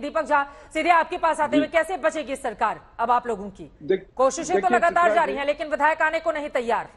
दीपक झा, सीधे आपके पास आते हुए, कैसे बचेगी सरकार अब आप लोगों की? कोशिशें तो लगातार जारी हैं, लेकिन विधायक आने को नहीं तैयार।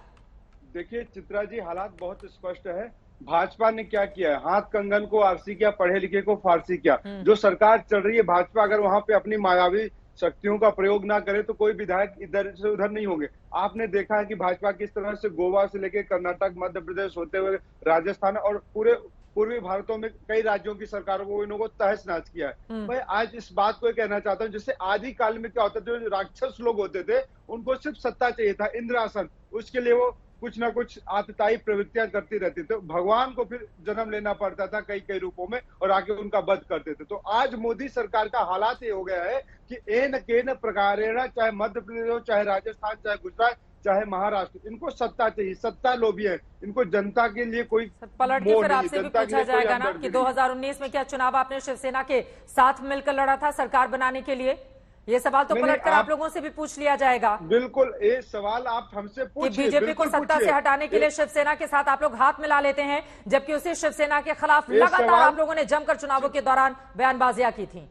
देखिए चित्रा जी, हालात बहुत स्पष्ट है। भाजपा ने क्या किया है, हाथ कंगन को आरसी किया, पढ़े लिखे को फारसी किया। जो सरकार चल रही है भाजपा, अगर वहां पे अपनी मायावी शक्तियों का प्रयोग ना करे तो कोई विधायक इधर से उधर नहीं होंगे। आपने देखा है कि भाजपा किस तरह से गोवा से लेकर कर्नाटक, मध्य प्रदेश होते हुए राजस्थान और पूरे पूर्वी भारतों में कई राज्यों की सरकारों को इन्होंने तहस नहस किया है। मैं आज इस बात को कहना चाहता हूं, जैसे आदि काल में क्या होता था, जो राक्षस लोग होते थे उनको सिर्फ सत्ता चाहिए था, इंद्रासन, उसके लिए वो कुछ ना कुछ आतताई प्रवृत्तियां करती रहती थी। भगवान को फिर जन्म लेना पड़ता था कई कई रूपों में और आके उनका वध करते थे। तो आज मोदी सरकार का हालात ये हो गया है कि एन केन प्रकारेण, चाहे मध्य प्रदेश हो, चाहे राजस्थान, चाहे गुजरात, चाहे महाराष्ट्र, इनको सत्ता चाहिए, सत्ता लोभी है, इनको जनता के लिए कोई पलट के फिर आपसे भी पूछा जाएगा ना कि 2019 में क्या चुनाव आपने शिवसेना के साथ मिलकर लड़ा था सरकार बनाने के लिए? ये सवाल तो पलटकर आप लोगों से भी पूछ लिया जाएगा। बिल्कुल, ये सवाल आप हमसे पूछिए। बीजेपी को सत्ता से हटाने के लिए शिवसेना के साथ आप लोग हाथ मिला लेते हैं, जबकि उसी शिवसेना के खिलाफ लगातार आप लोगों ने जमकर चुनावों के दौरान बयानबाजियां की थी।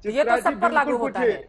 ये तो सब पर लागू होता है,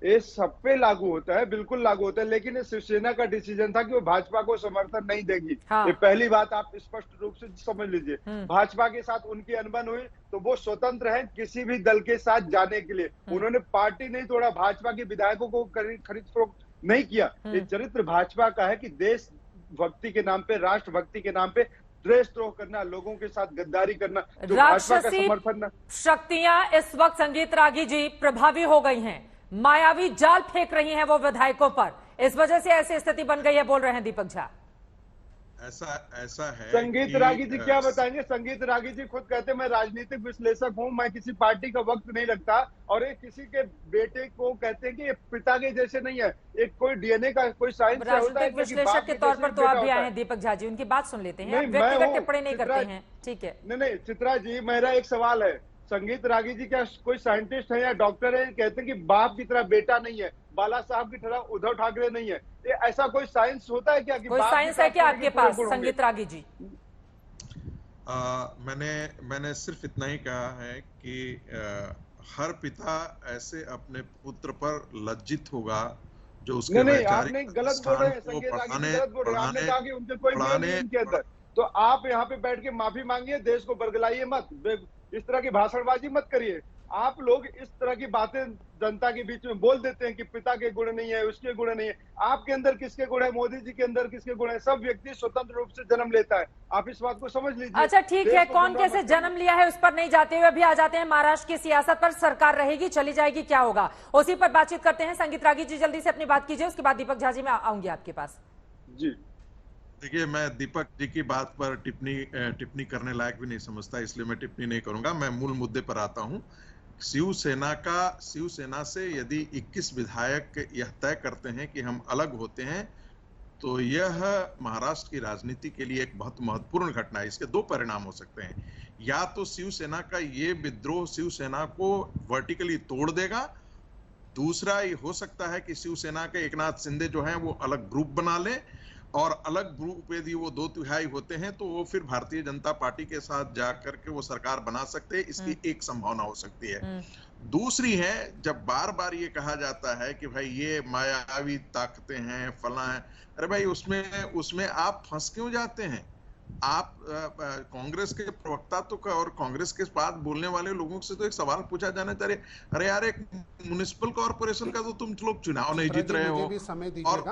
ये सब पे लागू होता है, बिल्कुल लागू होता है। लेकिन शिवसेना का डिसीजन था कि वो भाजपा को समर्थन नहीं देगी। हाँ। ये पहली बात आप स्पष्ट रूप से समझ लीजिए। भाजपा के साथ उनकी अनबन हुई तो वो स्वतंत्र हैं किसी भी दल के साथ जाने के लिए। उन्होंने पार्टी नहीं तोड़ा, भाजपा के विधायकों को खरीद फरोख्त नहीं किया। ये चरित्र भाजपा का है कि देश भक्ति के नाम पे, राष्ट्र भक्ति के नाम पे देशद्रोह करना, लोगों के साथ गद्दारी करना, जो भाजपा का समर्थन। शक्तियां इस वक्त संगीत रागी जी प्रभावी हो गई हैं, मायावी जाल फेंक रही हैं वो विधायकों पर, इस वजह से ऐसी स्थिति बन गई है, बोल रहे हैं दीपक झा। ऐसा है। संगीत रागी जी क्या बताएंगे? संगीत रागी जी खुद कहते हैं मैं राजनीतिक विश्लेषक हूं, मैं किसी पार्टी का वक्त नहीं रखता, और ये किसी के बेटे को कहते हैं कि ये पिता के जैसे नहीं है, एक कोई डीएनए का कोई साइंस होता है। राजनीतिक विश्लेषक के तौर पर तो आप भी आए हैं दीपक झा जी, उनकी बात सुन लेते हैं, व्यक्तिगत टिप्पणी नहीं करते हैं, ठीक है? नहीं चित्रा जी, मेरा एक सवाल है, संगीत रागी जी क्या कोई साइंटिस्ट है या डॉक्टर है? कहते हैं कि बाप की तरह बेटा नहीं है, बाला साहब की तरह उद्धव ठाकरे नहीं है। ये ऐसा कोई साइंस होता है क्या? कि कोई साइंस है क्या आपके पास संगीत रागी जी? मैंने सिर्फ इतना ही कहा है कि हर पिता ऐसे अपने पुत्र पर लज्जित होगा जो उसके आपने गलत बोल रहे हैं संगीत रागी जी, गलत बोल रहे हैं। आपने कहा कि उनके कोई नहीं उनके अंदर, तो आप यहाँ पे बैठ के माफी मांगिए, देश को बरगलाइए मत, इस तरह की भाषणबाजी मत करिए। आप लोग इस तरह की बातें जनता के बीच में बोल देते हैं कि पिता के गुण नहीं है, उसके गुण नहीं है। आपके अंदर किसके गुण है? मोदी जी के अंदर किसके गुण है? सब व्यक्ति स्वतंत्र रूप से जन्म लेता है, आप इस बात को समझ लीजिए। अच्छा ठीक है, कौन कैसे जन्म लिया है उस पर नहीं जाते हुए अभी आ जाते हैं महाराष्ट्र की सियासत पर। सरकार रहेगी, चली जाएगी, क्या होगा, उसी पर बातचीत करते हैं। संगीत रागी जी जल्दी से अपनी बात कीजिए, उसके बाद दीपक झा जी मैं आऊंगी आपके पास। जी देखिए, मैं दीपक जी की बात पर टिप्पणी करने लायक भी नहीं समझता, इसलिए मैं टिप्पणी नहीं करूंगा। मैं मूल मुद्दे पर आता हूं। शिवसेना से यदि 21 विधायक यह तय करते हैं कि हम अलग होते हैं, तो यह महाराष्ट्र की राजनीति के लिए एक बहुत महत्वपूर्ण घटना है। इसके दो परिणाम हो सकते हैं। या तो शिवसेना का ये विद्रोह शिवसेना को वर्टिकली तोड़ देगा, दूसरा ये हो सकता है कि शिवसेना के एकनाथ शिंदे जो हैं वो अलग ग्रुप बना लें, और अलग ग्रुप यदि वो 2/3 होते हैं तो वो फिर भारतीय जनता पार्टी के साथ जाकर के वो सरकार बना सकते हैं। इसकी एक संभावना हो सकती है। दूसरी है, जब बार बार ये कहा जाता है कि भाई ये मायावी ताकतें हैं, फला है, अरे भाई उसमें आप फंस क्यों जाते हैं? आप कांग्रेस के प्रवक्ता तो और कांग्रेस के बाद बोलने वाले लोगों से तो एक सवाल पूछा जाना चाहिए, अरे यार एक म्युनिसिपल कॉर्पोरेशन का तो तुम लोग चुनाव नहीं जीत रहे हो, और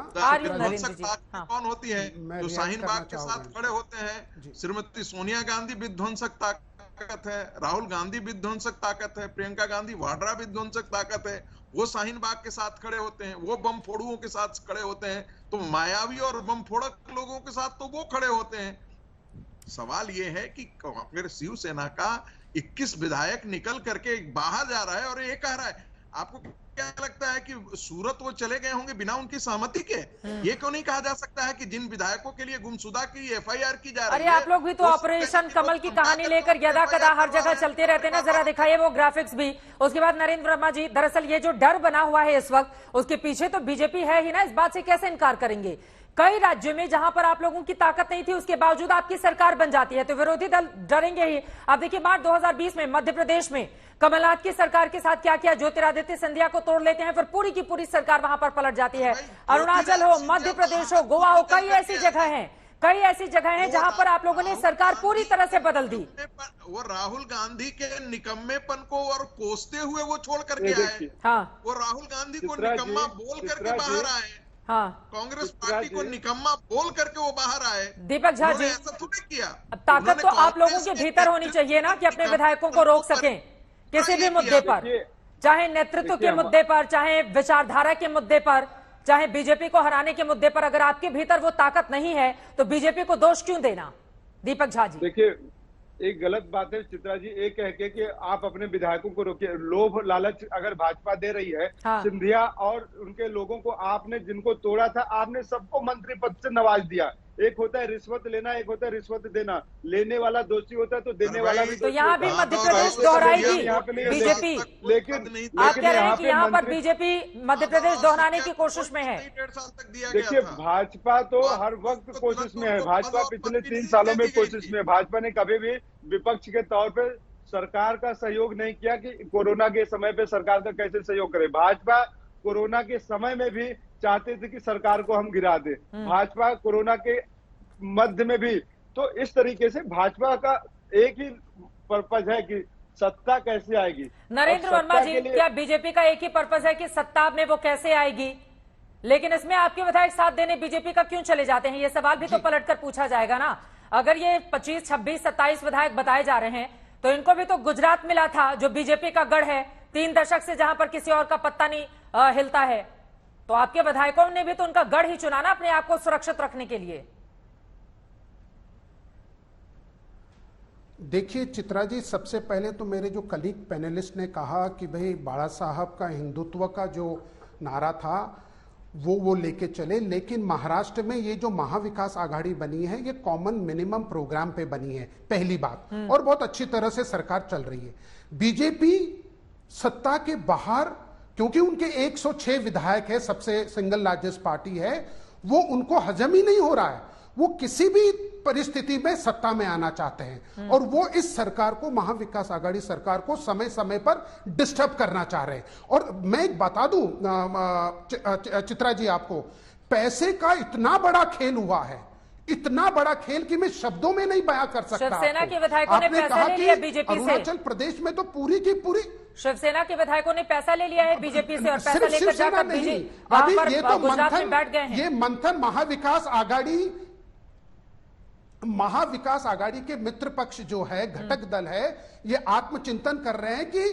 विध्वंसक ताकत कौन होती है? जो शाहीन बाग के साथ खड़े होते हैं, श्रीमती सोनिया गांधी विध्वंसक ताकत है, राहुल गांधी विध्वंसक ताकत है, प्रियंका गांधी वाड्रा विध्वंसक ताकत है, वो शाहीन बाग के साथ खड़े होते हैं, वो बम फोड़ुओं के साथ खड़े होते हैं, तो मायावी और बम फोड़क लोगों के साथ तो वो खड़े होते हैं। सवाल ये है कि अगर शिवसेना का 21 विधायक निकल करके बाहर जा रहा है और ये कह रहा है, आपको क्या लगता है कि सूरत वो चले गए होंगे बिना उनकी सहमति के? ये क्यों नहीं कहा जा सकता है कि जिन विधायकों के लिए गुमशुदा की एफआईआर की जा रही है? अरे आप लोग भी तो ऑपरेशन कमल की कहानी लेकर यदा कदा हर जगह चलते रहते हैं ना, जरा दिखाइए वो ग्राफिक्स भी। उसके बाद नरेंद्र वर्मा जी, दरअसल ये जो डर बना हुआ है इस वक्त, उसके पीछे तो बीजेपी है ही ना, इस बात से कैसे इनकार करेंगे? कई राज्यों में जहां पर आप लोगों की ताकत नहीं थी, उसके बावजूद आपकी सरकार बन जाती है, तो विरोधी दल डरेंगे ही। अब देखिए मार्च 2020 में मध्य प्रदेश में कमलनाथ की सरकार के साथ क्या किया? ज्योतिरादित्य सिंधिया को तोड़ लेते हैं, फिर पूरी की पूरी सरकार वहां पर पलट जाती है। अरुणाचल हो, मध्य प्रदेश हो, गोवा हो, कई ऐसी जगह हैं, कई ऐसी जगह हैं जहां पर आप लोगों ने सरकार पूरी तरह से बदल दी। वो राहुल गांधी के निकम्मेपन को और कोसते हुए वो छोड़ करके आए। हाँ, वो राहुल गांधी को निकम्मा बोल करके बाहर आए। हाँ, कांग्रेस पार्टी को निकम्मा बोल करके वो बाहर आए। दीपक झा जी, ऐसा थोड़ी किया। ताकत तो आप लोगों के भीतर होनी चाहिए ना कि अपने विधायकों को रोक सकें किसी भी मुद्दे पर, चाहे नेतृत्व के मुद्दे पर, चाहे विचारधारा के मुद्दे पर, चाहे बीजेपी को हराने के मुद्दे पर। अगर आपके भीतर वो ताकत नहीं है तो बीजेपी को दोष क्यों देना? दीपक झा जी, देखिए, एक गलत बात है चित्रा जी, एक कह के कि आप अपने विधायकों को रोकिए। लोभ लालच अगर भाजपा दे रही है, हाँ। सिंधिया और उनके लोगों को आपने जिनको तोड़ा था, आपने सबको मंत्री पद से नवाज दिया। एक होता है रिश्वत लेना, एक होता है रिश्वत देना। लेने वाला दोषी होता है तो देने वाला भी तो यहाँ भी दोषी होता मध्य है। प्रदेश दोहराएगी बीजेपी। लेकिन आप कह रहे हैं कि यहाँ पर मंत्री- बीजेपी मध्य प्रदेश दोहराने की कोशिश में है। 1.5 साल तक दिया देखिए, गया था। भाजपा तो हर वक्त कोशिश में है। भाजपा पिछले 3 सालों में कोशिश में है। भाजपा ने कभी भी विपक्ष के तौर पे सरकार का सहयोग नहीं किया कि कोरोना के समय पे सरकार का कैसे सहयोग करे। भाजपा कोरोना के समय में भी चाहते थे कि सरकार को हम गिरा दे। भाजपा कोरोना के मध्य में भी। तो इस तरीके से भाजपा का एक ही पर्पज है कि सत्ता कैसे आएगी। नरेंद्र और वर्मा सत्ता जी, के लिए- क्या बीजेपी का एक ही पर्पज है कि सत्ता में वो कैसे आएगी? लेकिन इसमें आपके विधायक साथ देने बीजेपी का क्यों चले जाते हैं? ये सवाल भी तो पलटकर पूछा जाएगा ना। अगर ये 25, 26, 27 विधायक बताए जा रहे हैं तो इनको भी तो गुजरात मिला था, जो बीजेपी का गढ़ है 3 दशक से, जहां पर किसी और का पत्ता नहीं हिलता है। तो आपके विधायकों ने भी तो उनका गढ़ ही चुना ना अपने आप को सुरक्षित रखने के लिए। देखिए चित्रा जी, सबसे पहले तो मेरे जो कलीग पैनलिस्ट ने कहा कि भाई बाला साहब का हिंदुत्व का जो नारा था वो लेके चले, लेकिन महाराष्ट्र में ये जो महाविकास आघाड़ी बनी है ये कॉमन मिनिमम प्रोग्राम पे बनी है, पहली बात, और बहुत अच्छी तरह से सरकार चल रही है। बीजेपी सत्ता के बाहर, क्योंकि उनके 106 विधायक है, सबसे सिंगल लार्जेस्ट पार्टी है, वो उनको हजम ही नहीं हो रहा है। वो किसी भी परिस्थिति में सत्ता में आना चाहते हैं और वो इस सरकार को, महाविकास आघाड़ी सरकार को समय समय पर डिस्टर्ब करना चाह रहे हैं। और मैं एक बता दूं चित्रा जी आपको, पैसे का इतना बड़ा खेल हुआ है, इतना बड़ा खेल कि मैं शब्दों में नहीं बयां कर सकता। शिवसेना के विधायकों ने पैसा ले लिया बीजेपी से। अरुणाचल प्रदेश में तो पूरी की पूरी शिवसेना के विधायकों ने पैसा ले लिया है बीजेपी से और पैसा सिर्फ लेकर शिवसेना जाकर नहीं, बीजेपी अभी वहां ये पर तो गुजरात में बैठ गए मंथन, हैं। ये मंथन महाविकास आघाड़ी के मित्र पक्ष जो है, घटक दल है, ये आत्मचिंतन कर रहे हैं कि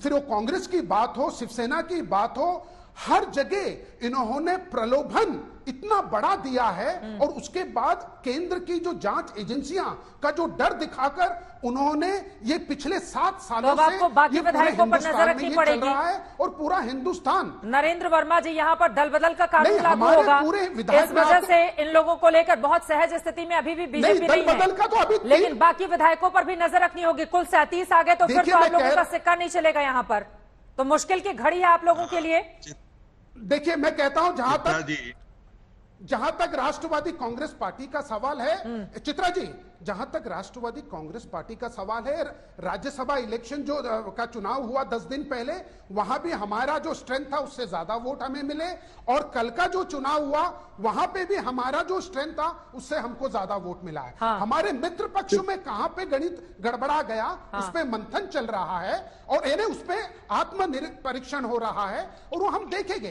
फिर वो कांग्रेस की बात हो, शिवसेना की बात हो, हर जगह इन्होंने प्रलोभन इतना बड़ा दिया है और उसके बाद केंद्र की जो जांच एजेंसियां का जो डर दिखाकर उन्होंने ये पिछले 7 सालों तो आपको बाकी ये पूरे विधायकों पर नजर हिंदुस्तान में रखनी ये पड़ेगी। चल रहा है और पूरा हिंदुस्तान। नरेंद्र वर्मा जी, यहाँ पर दल बदल का कानून नहीं, लागू हमारे होगा, पूरे विधायक इस वजह से इन लोगों को लेकर बहुत सहज स्थिति में अभी भी बीजेपी नहीं, नहीं दल बदल का तो अभी है। लेकिन बाकी विधायकों पर भी नजर रखनी होगी। कुल 37 आ गए तो फिर देखिए, तो आप मैं लोगों कह- का सिक्का नहीं चलेगा यहाँ पर, तो मुश्किल की घड़ी है आप लोगों के लिए। देखिए मैं कहता हूं, चित्रा जहां तक राष्ट्रवादी कांग्रेस पार्टी का सवाल है, चित्रा जी, जहां तक राष्ट्रवादी कांग्रेस पार्टी का सवाल है, राज्यसभा इलेक्शन जो का चुनाव हुआ 10 दिन पहले, वहां भी हमारा जो स्ट्रेंथ था उससे ज्यादा वोट हमें मिले, और कल का जो चुनाव हुआ वहां पे भी हमारा जो स्ट्रेंथ था उससे हमको ज्यादा वोट मिला है। हाँ। हमारे मित्र पक्ष में कहां पे गणित गड़बड़ा गया, उस पे मंथन चल रहा है और उस पे आत्म परीक्षण हो रहा है और वो हम देखेंगे।